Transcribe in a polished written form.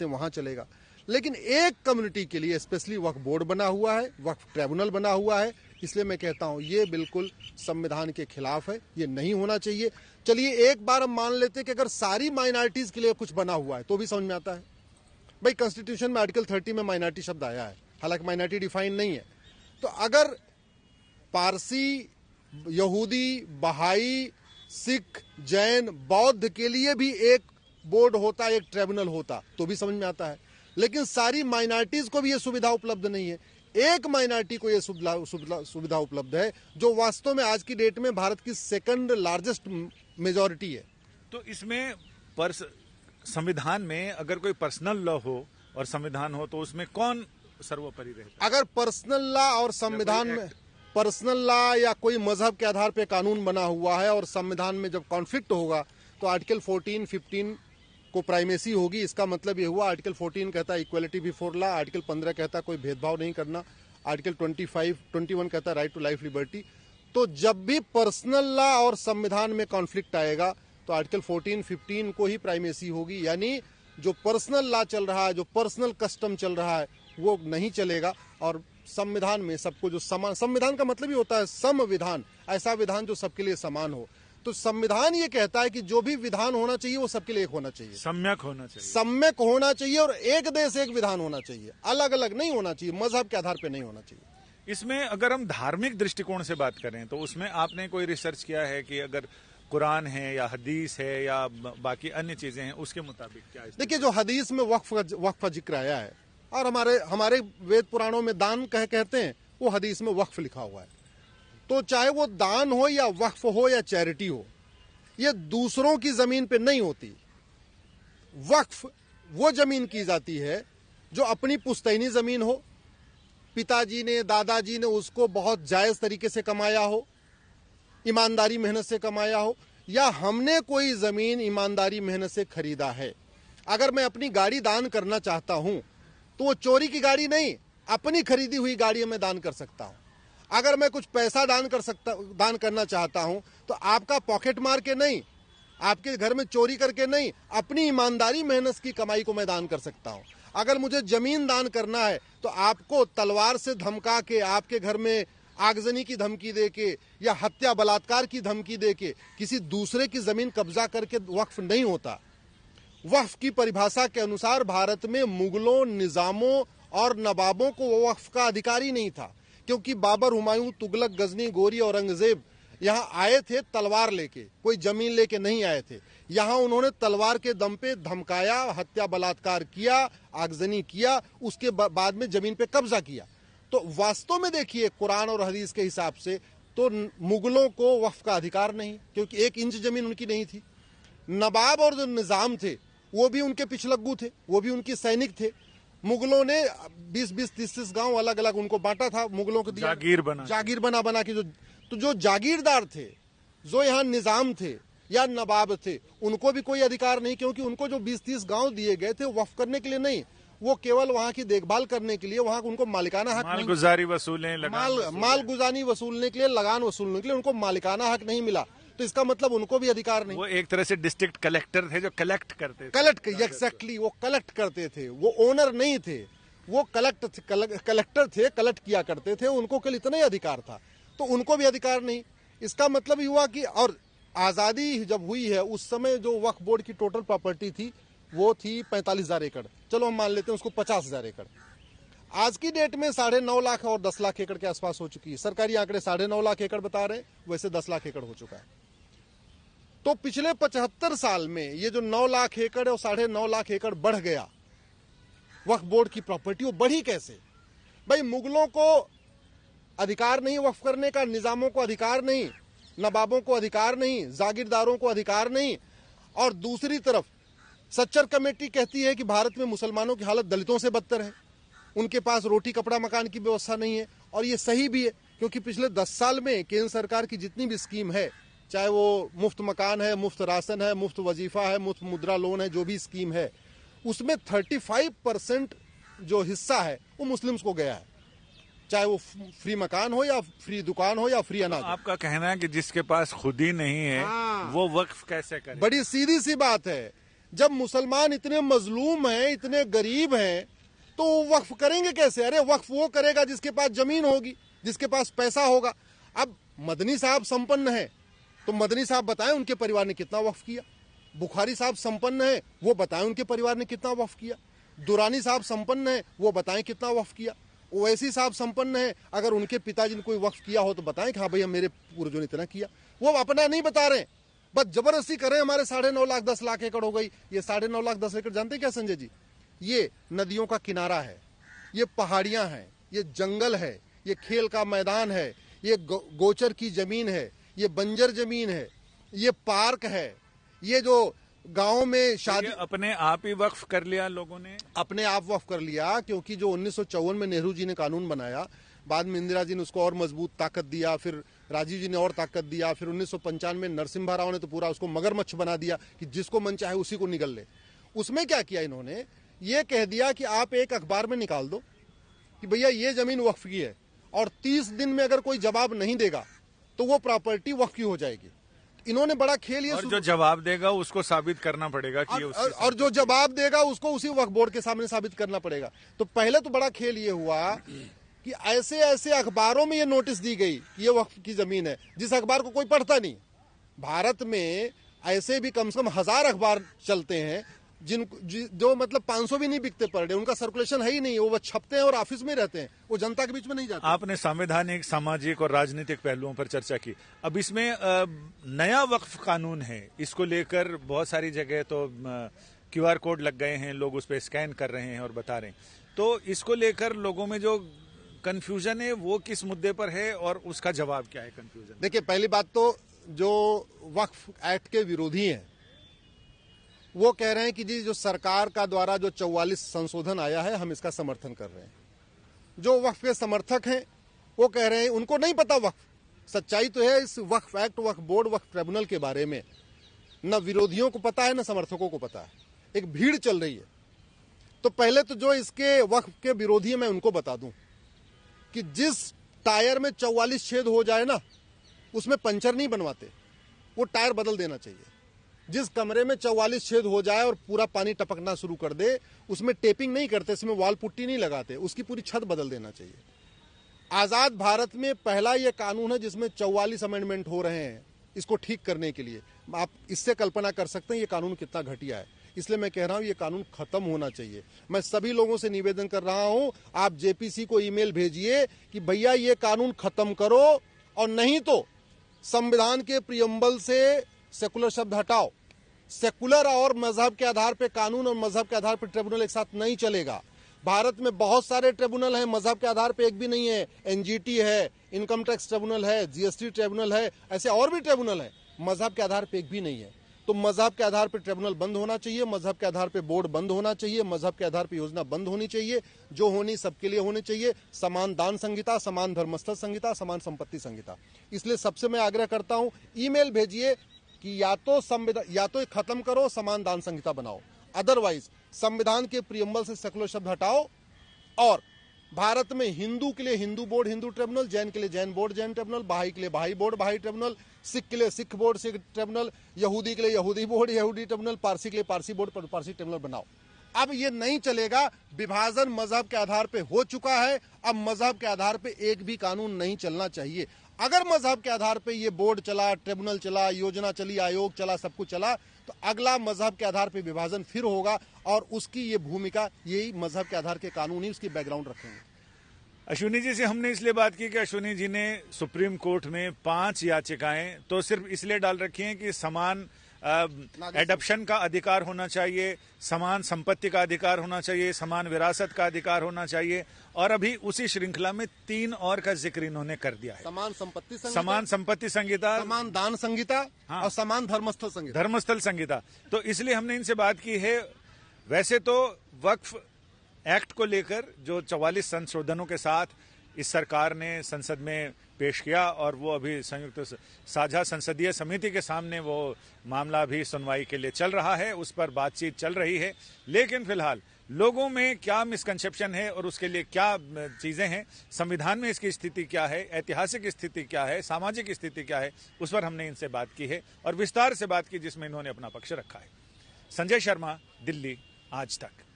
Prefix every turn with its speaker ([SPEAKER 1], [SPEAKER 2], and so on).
[SPEAKER 1] सकते हैं वहां चलेगा, लेकिन एक कम्युनिटी के लिए स्पेशली वक्फ बोर्ड बना हुआ है, वक्फ ट्रिब्यूनल बना हुआ है, इसलिए मैं कहता हूं ये बिल्कुल संविधान के खिलाफ है, ये नहीं होना चाहिए। चलिए एक बार हम मान लेते हैं कि अगर सारी माइनॉरिटीज के लिए कुछ बना हुआ है तो भी समझ में आता है। भाई कॉन्स्टिट्यूशन में आर्टिकल 30 में माइनॉरिटी शब्द आया है, हालांकि माइनॉरिटी डिफाइन नहीं है। तो अगर पारसी, यहूदी, बहाई, सिख, जैन, बौद्ध के लिए भी एक बोर्ड होता, एक ट्रिब्यूनल होता तो भी समझ में आता है, लेकिन सारी माइनॉरिटीज को भी ये सुविधा उपलब्ध नहीं है। एक माइनॉरिटी को ये सुविधा उपलब्ध है जो वास्तव में आज की डेट में भारत की सेकंड लार्जेस्ट मेजॉरिटी है।
[SPEAKER 2] तो इसमें संविधान में अगर कोई पर्सनल लॉ हो और संविधान हो तो उसमें कौन सर्वोपरि रहता है?
[SPEAKER 1] अगर पर्सनल लॉ और संविधान में पर्सनल लॉ या कोई मजहब के आधार पर कानून बना हुआ है और संविधान में जब कॉन्फ्लिक्ट होगा तो आर्टिकल 14, 15 को प्राइमेसी होगी। इसका मतलब ये हुआ आर्टिकल 14 कहता है इक्वलिटी बिफोर लॉ, आर्टिकल 15 कहता है कोई भेदभाव नहीं करना, आर्टिकल 21 कहता है राइट टू लाइफ लिबर्टी। तो जब भी पर्सनल लॉ और संविधान में कॉन्फ्लिक्ट आएगा तो आर्टिकल 14, 15 को ही प्राइमेसी होगी, यानी जो पर्सनल लॉ चल रहा है, जो पर्सनल कस्टम चल रहा है वो नहीं चलेगा। और संविधान में सबको जो समान, संविधान का मतलब ही होता है संविधान, ऐसा विधान जो सबके लिए समान हो। तो संविधान ये कहता है कि जो भी विधान होना चाहिए वो सबके लिए एक होना चाहिए,
[SPEAKER 2] सम्यक होना चाहिए,
[SPEAKER 1] सम्यक होना चाहिए और एक देश एक विधान होना चाहिए, अलग अलग नहीं होना चाहिए, मजहब के आधार पर नहीं होना चाहिए।
[SPEAKER 2] इसमें अगर हम धार्मिक दृष्टिकोण से बात करें तो उसमें आपने कोई रिसर्च किया है कि अगर कुरान है या हदीस है या बाकी अन्य चीजें हैं उसके मुताबिक क्या है?
[SPEAKER 1] देखिए, जो हदीस में वक्फ का जिक्र आया है और हमारे वेद पुराणों में दान कहते हैं, वो हदीस में वक्फ लिखा हुआ है। तो चाहे वो दान हो या वक्फ हो या चैरिटी हो, ये दूसरों की जमीन पे नहीं होती। वक्फ वो जमीन की जाती है जो अपनी पुश्तैनी जमीन हो, पिताजी ने, दादाजी ने उसको बहुत जायज तरीके से कमाया हो, ईमानदारी मेहनत से कमाया हो, या हमने कोई जमीन ईमानदारी मेहनत से खरीदा है। अगर मैं अपनी गाड़ी दान करना चाहता हूं तो वो चोरी की गाड़ी नहीं, अपनी खरीदी हुई गाड़ी में दान कर सकता हूं। अगर मैं कुछ पैसा दान करना चाहता हूं तो आपका पॉकेट मार के नहीं, आपके घर में चोरी करके नहीं, अपनी ईमानदारी मेहनत की कमाई को मैं दान कर सकता हूं। अगर मुझे जमीन दान करना है तो आपको तलवार से धमका के, आपके घर में आगजनी की धमकी दे के या हत्या बलात्कार की धमकी दे के किसी दूसरे की जमीन कब्जा करके वक्फ नहीं होता। वक्फ की परिभाषा के अनुसार भारत में मुगलों, निजामों और नवाबों को वक्फ का अधिकार ही नहीं था, क्योंकि बाबर, हुमायूं, तुगलक, गजनी, गोरी और औरंगजेब यहाँ आए थे तलवार लेके, कोई जमीन लेके नहीं आए थे। यहाँ उन्होंने तलवार के दम पे धमकाया, हत्या बलात्कार किया, आगजनी किया, उसके बाद में जमीन पे कब्जा किया। तो वास्तव में देखिए, कुरान और हदीस के हिसाब से तो मुगलों को वक्फ का अधिकार नहीं, क्योंकि 1 इंच जमीन उनकी नहीं थी। नवाब और जो निजाम थे वो भी उनके पिछलग्गू थे, वो भी उनके सैनिक थे। मुगलों ने 20-20, 30-30 गांव अलग अलग उनको बांटा था, मुगलों को दिया जागीर बना के। जो जागीरदार थे, जो यहाँ निजाम थे या नवाब थे, उनको भी कोई अधिकार नहीं, क्योंकि उनको जो 20-30 गांव दिए गए थे वक्फ करने के लिए नहीं, वो केवल वहां की देखभाल करने के लिए, वहां उनको मालिकाना हक
[SPEAKER 2] माल गुजारी वसूलने,
[SPEAKER 1] माल गुजारी वसूलने के लिए, लगान वसूलने के लिए उनको मालिकाना हक नहीं मिला। तो इसका मतलब उनको भी अधिकार नहीं।
[SPEAKER 2] वो एक तरह से डिस्ट्रिक्ट कलेक्टर थे जो कलेक्ट करते थे।
[SPEAKER 1] एग्जैक्टली, वो कलेक्ट करते थे, वो ओनर नहीं थे, वो कलेक्टर थे, कलेक्ट किया करते थे, उनको केवल इतना ही अधिकार था। तो उनको भी अधिकार नहीं। इसका मतलब हुआ कि, और आजादी जब हुई है उस समय जो वक्फ बोर्ड की टोटल प्रॉपर्टी थी वो थी 45,000 एकड़, चलो हम मान लेते हैं उसको 50,000 एकड़। आज की डेट में 9.5 लाख और 10 लाख एकड़ के आसपास हो चुकी है। सरकारी आंकड़े 9.5 लाख एकड़ बता रहे हैं, वैसे 10 लाख एकड़ हो चुका है। तो पिछले 75 साल में ये जो 9 लाख एकड़ और 9.5 लाख एकड़ बढ़ गया वक्फ बोर्ड की प्रॉपर्टी, वो बढ़ी कैसे? भाई, मुगलों को अधिकार नहीं वक्फ करने का, निजामों को अधिकार नहीं, नवाबों को अधिकार नहीं, जागीरदारों को अधिकार नहीं, और दूसरी तरफ सच्चर कमेटी कहती है कि भारत में मुसलमानों की हालत दलितों से बदतर है, उनके पास रोटी कपड़ा मकान की व्यवस्था नहीं है। और ये सही भी है, क्योंकि पिछले 10 साल में केंद्र सरकार की जितनी भी स्कीम है, चाहे वो मुफ्त मकान है, मुफ्त राशन है, मुफ्त वजीफा है, मुफ्त मुद्रा लोन है, जो भी स्कीम है, उसमें 35% जो हिस्सा है वो मुस्लिम्स को गया है, चाहे वो फ्री मकान हो या फ्री दुकान हो या फ्री अनाज।
[SPEAKER 2] आपका कहना है कि जिसके पास खुद ही नहीं है वो वक्फ कैसे करे?
[SPEAKER 1] बड़ी सीधी सी बात है, जब मुसलमान इतने मजलूम हैं, इतने गरीब हैं, तो वो वक्फ करेंगे कैसे? अरे वक्फ वो करेगा जिसके पास जमीन होगी, जिसके पास पैसा होगा। अब मदनी साहब संपन्न है, तो मदनी साहब बताएं उनके परिवार ने कितना वक्फ किया। बुखारी साहब संपन्न है, वो बताएं उनके परिवार ने कितना वक्फ किया। दुरानी साहब संपन्न है, वो बताएं कितना वक्फ किया। ओवैसी साहब संपन्न है, अगर उनके पिताजी ने कोई वक्फ किया हो तो बताएं कि हाँ भैया मेरे पूर्वजों ने इतना किया। वो अपना नहीं बता रहे, बस जबरदस्ती करें हमारे 9.5 लाख 10 लाख एकड़ हो गई। ये 9.5 लाख 10 एकड़ जानते क्या संजय जी? ये नदियों का किनारा है, ये पहाड़ियां हैं, ये जंगल है, ये खेल का मैदान है, ये गोचर की जमीन है, ये बंजर जमीन है, ये पार्क है, ये जो गांव में शादी
[SPEAKER 2] अपने आप ही वक्फ कर लिया लोगों ने,
[SPEAKER 1] अपने आप वक्फ कर लिया। क्योंकि जो 1954 में नेहरू जी ने कानून बनाया, बाद में इंदिरा जी ने उसको और मजबूत ताकत दिया, फिर राजीव जी ने और ताकत दिया, फिर 1995 में नरसिम्हा राव ने तो पूरा उसको मगरमच्छ बना दिया कि जिसको मन चाहे उसी को निगल ले। उसमें क्या किया इन्होंने, ये कह दिया कि आप एक अखबार में निकाल दो कि भैया ये जमीन वक्फ की है, और 30 दिन में अगर कोई जवाब नहीं देगा तो वो प्रॉपर्टी वक्फ की हो जाएगी। इन्होंने बड़ा खेल ये,
[SPEAKER 2] और जो जवाब देगा उसको साबित करना पड़ेगा कि
[SPEAKER 1] और जो जवाब देगा उसको उसी वक्फ बोर्ड के सामने साबित करना पड़ेगा। तो पहले तो बड़ा खेल ये हुआ कि ऐसे ऐसे अखबारों में ये नोटिस दी गई कि ये वक्फ की जमीन है, जिस अखबार को कोई पढ़ता नहीं। भारत में ऐसे भी कम से कम 1000 अखबार चलते हैं जो मतलब 500 भी नहीं बिकते पर डे, उनका सर्कुलेशन है ही नहीं, वो छपते हैं और ऑफिस में रहते हैं, वो जनता के बीच में नहीं जाते।
[SPEAKER 2] आपने संवैधानिक, सामाजिक और राजनीतिक पहलुओं पर चर्चा की। अब इसमें नया वक्फ कानून है, इसको लेकर बहुत सारी जगह तो QR कोड लग गए हैं, लोग उस पर स्कैन कर रहे हैं और बता रहे हैं। तो इसको लेकर लोगों में जो कंफ्यूजन है वो किस मुद्दे पर है और उसका जवाब क्या है कंफ्यूजन?
[SPEAKER 1] देखिए, पहली बात तो जो वक्फ एक्ट के विरोधी हैं वो कह रहे हैं कि जी जो सरकार का द्वारा जो 44 संशोधन आया है हम इसका समर्थन कर रहे हैं। जो वक्फ के समर्थक हैं वो कह रहे हैं उनको नहीं पता वक्फ। सच्चाई तो है इस वक्फ एक्ट, वक्फ बोर्ड, वक्फ ट्रिब्यूनल के बारे में न विरोधियों को पता है न समर्थकों को पता है। एक भीड़ चल रही है। तो पहले तो जो इसके वक्फ के विरोधी हैं मैं उनको बता दूं कि जिस टायर में 44 छेद हो जाए ना, उसमें पंचर नहीं बनवाते, वो टायर बदल देना चाहिए। जिस कमरे में 44 छेद हो जाए और पूरा पानी टपकना शुरू कर दे, उसमें टेपिंग नहीं करते, इसमें वॉल पुट्टी नहीं लगाते, उसकी पूरी छत बदल देना चाहिए। आजाद भारत में पहला यह कानून है जिसमें 44 अमेंडमेंट हो रहे हैं इसको ठीक करने के लिए। आप इससे कल्पना कर सकते हैं ये कानून कितना घटिया है। इसलिए मैं कह रहा हूं ये कानून खत्म होना चाहिए। मैं सभी लोगों से निवेदन कर रहा हूं, आप जेपीसी को ईमेल भेजिए कि भैया ये कानून खत्म करो, और नहीं तो संविधान के प्रियम्बल से सेकुलर शब्द हटाओ। सेकुलर और मजहब के आधार पे कानून और मजहब के आधार पे ट्रिब्यूनल एक साथ नहीं चलेगा। भारत में बहुत सारे ट्रिब्यूनल हैं, मजहब के आधार पे एक भी नहीं है। एनजीटी है, इनकम टैक्स ट्रिब्यूनल है, जीएसटी ट्रिब्यूनल है, ऐसे और भी ट्रिब्यूनल है। मजहब के आधार पे एक भी नहीं है। तो मजहब के आधार पे ट्रिब्यूनल बंद होना चाहिए, मजहब के आधार पे बोर्ड बंद होना चाहिए, मजहब के आधार पे योजना बंद होनी चाहिए। जो होनी सबके लिए होनी चाहिए। समान दान संहिता, समान धर्मस्थल संहिता, समान संपत्ति संहिता। इसलिए सबसे मैं आग्रह करता हूं, ईमेल भेजिए कि या तो खत्म करो, समान दान संहिता बनाओ, अदरवाइज संविधान के प्रियम्बल से सेकुलर शब्द हटाओ, और भारत में हिंदू के लिए हिंदू बोर्ड, हिंदू ट्रिब्यूनल, जैन के लिए जैन बोर्ड, जैन ट्रिब्यूनल, बहाई के लिए बहाई बोर्ड, बहाई ट्रिब्यूनल, सिख के लिए सिख बोर्ड, सिख ट्रिब्यूनल, यहूदी के लिए यहूदी बोर्ड, यहूदी ट्रिब्यूनल, पारसी के लिए पारसी बोर्ड, पारसी ट्रिब्यूनल बनाओ। अब ये नहीं चलेगा। विभाजन मजहब के आधार पे हो चुका है, अब मजहब के आधार पे एक भी कानून नहीं चलना चाहिए। अगर मजहब के आधार पे ये बोर्ड चला, ट्रिब्यूनल चला, योजना चली, आयोग चला, सब कुछ चला, तो अगला मजहब के आधार पे विभाजन फिर होगा, और उसकी ये भूमिका यही मजहब के आधार के कानून ही उसकी बैकग्राउंड रखेंगे।
[SPEAKER 2] अश्विनी जी से हमने इसलिए बात की कि अश्विनी जी ने सुप्रीम कोर्ट में 5 याचिकाएं तो सिर्फ इसलिए डाल रखी हैं कि समान एडॉप्शन का अधिकार होना चाहिए, समान संपत्ति का अधिकार होना चाहिए, समान विरासत का अधिकार होना चाहिए, और अभी उसी श्रृंखला में 3 और का जिक्र इन्होंने कर दिया है।
[SPEAKER 1] समान संपत्ति
[SPEAKER 2] संहिता,
[SPEAKER 1] समान दान संहिता, हाँ, और समान धर्मस्थल संहिता।
[SPEAKER 2] तो इसलिए हमने इनसे बात की है। वैसे तो वक्फ एक्ट को लेकर जो 44 संशोधनों के साथ इस सरकार ने संसद में पेश किया, और वो अभी संयुक्त साझा संसदीय समिति के सामने वो मामला भी सुनवाई के लिए चल रहा है, उस पर बातचीत चल रही है। लेकिन फिलहाल लोगों में क्या मिसकंसेप्शन है और उसके लिए क्या चीजें हैं, संविधान में इसकी स्थिति क्या है, ऐतिहासिक स्थिति क्या है, सामाजिक स्थिति क्या है, उस पर हमने इनसे बात की है और विस्तार से बात की, जिसमें इन्होंने अपना पक्ष रखा है। संजय शर्मा, दिल्ली, आज तक।